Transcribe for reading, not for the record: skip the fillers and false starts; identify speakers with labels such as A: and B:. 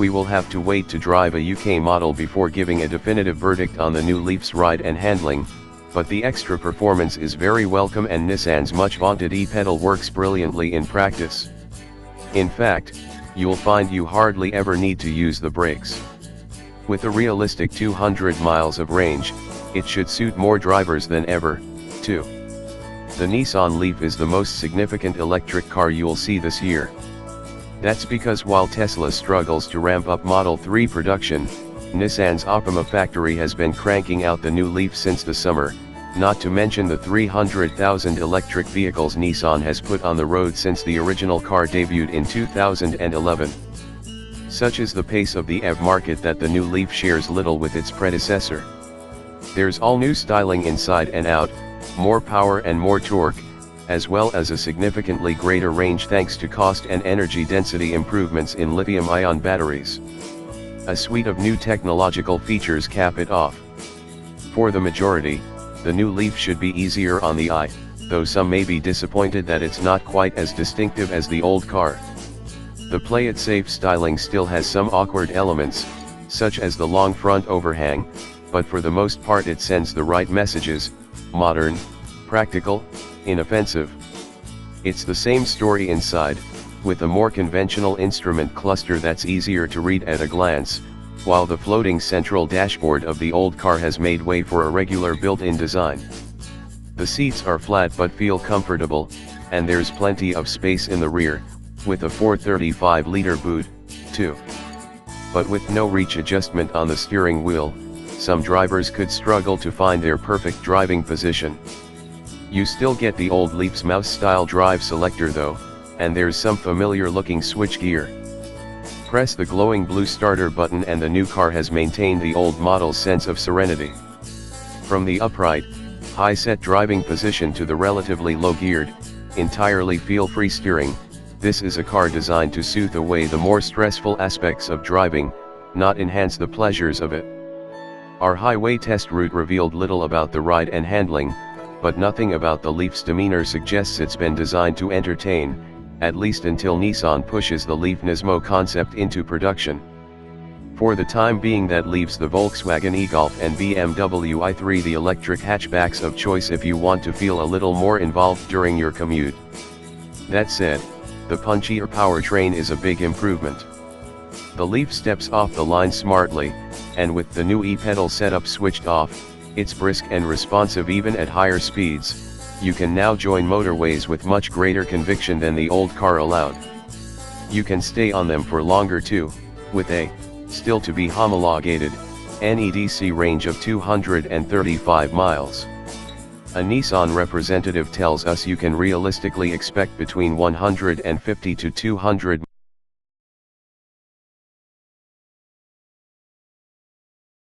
A: we will have to wait to drive a UK model before giving a definitive verdict on the new Leaf's ride and handling, but the extra performance is very welcome and Nissan's much-vaunted e-pedal works brilliantly in practice. In fact, you'll find you hardly ever need to use the brakes. With a realistic 200 miles of range, it should suit more drivers than ever, too. The Nissan Leaf is the most significant electric car you'll see this year. That's because while Tesla struggles to ramp up Model 3 production, Nissan's Optima factory has been cranking out the new Leaf since the summer, not to mention the 300,000 electric vehicles Nissan has put on the road since the original car debuted in 2011. Such is the pace of the EV market that the new Leaf shares little with its predecessor. There's all new styling inside and out, more power and more torque, as well as a significantly greater range thanks to cost and energy density improvements in lithium-ion batteries. A suite of new technological features cap it off. For the majority, the new Leaf should be easier on the eye, though some may be disappointed that it's not quite as distinctive as the old car. The play-it-safe styling still has some awkward elements, such as the long front overhang, but for the most part it sends the right messages: modern, practical, inoffensive. It's the same story inside, with a more conventional instrument cluster that's easier to read at a glance, while the floating central dashboard of the old car has made way for a regular built-in design. The seats are flat but feel comfortable, and there's plenty of space in the rear, with a 435-liter boot, too. But with no reach adjustment on the steering wheel, some drivers could struggle to find their perfect driving position. You still get the old Leaf's mouse-style drive selector though, and there's some familiar-looking switchgear. Press the glowing blue starter button and the new car has maintained the old model's sense of serenity. From the upright, high-set driving position to the relatively low-geared, entirely feel-free steering, this is a car designed to soothe away the more stressful aspects of driving, not enhance the pleasures of it. Our highway test route revealed little about the ride and handling, but nothing about the Leaf's demeanor suggests it's been designed to entertain, at least until Nissan pushes the Leaf Nismo concept into production. For the time being, that leaves the Volkswagen e-Golf and BMW i3 the electric hatchbacks of choice if you want to feel a little more involved during your commute. That said, the punchier powertrain is a big improvement. The Leaf steps off the line smartly, and with the new e-pedal setup switched off, it's brisk and responsive even at higher speeds. You can now join motorways with much greater conviction than the old car allowed. You can stay on them for longer too, with a, still to be homologated, NEDC range of 235 miles. A Nissan representative tells us you can realistically expect between 150 to 200